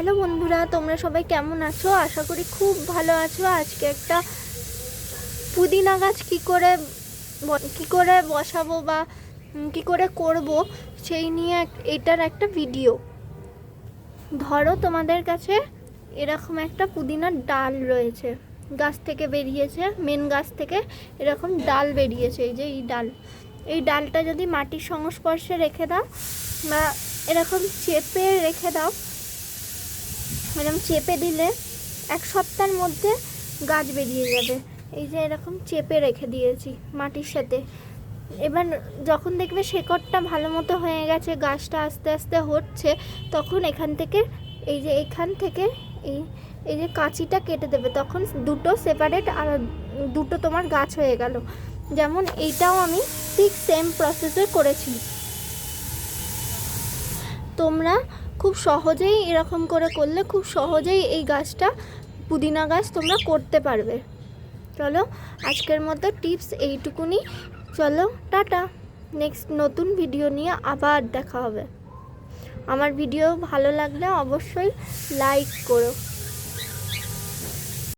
Hello বন্ধুরা, তোমরা সবাই কেমন আছো? আশা করি খুব ভালো আছো। আজকে একটা পুদিনা গাছ কি করে বসাবো বা কি করে করব সেই নিয়ে এটার একটা ভিডিও। ধরো তোমাদের কাছে এরকম একটা পুদিনার ডাল রয়েছে, গাছ থেকে বেরিয়েছে, মেন গাছ থেকে এরকম ডাল বেরিয়েছে। এই যে এই ডালটা যদি মাটির সংস্পর্শে রেখে দাও বা এরকম চেপে রেখে দাও, এরকম চেপে দিলে 1 সপ্তাহের মধ্যে গাছ বেরিয়ে যাবে। এই যে এরকম চেপে রেখে দিয়েছি মাটির সাথে। এবার যখন দেখবে শেকড়টা ভালো মতো হয়ে গেছে, গাছটা আস্তে আস্তে হচ্ছে, তখন এখান থেকে এই যে কাঁচিটা কেটে দেবে। তখন দুটো সেপারেট আর দুটো তোমার গাছ হয়ে গেল। যেমন এইটাও আমি ঠিক সেম প্রসেসে করেছি। তোমরা খুব সহজেই এরকম করলে খুব সহজেই এই গাছটা, পুদিনা গাছ তোমরা করতে পারবে। চলো আজকের মতো টিপস এইটুকুনি। চলো টাটা, নেক্সট নতুন ভিডিও নিয়ে আবার দেখা হবে। আমার ভিডিও ভালো লাগলে অবশ্যই লাইক করো।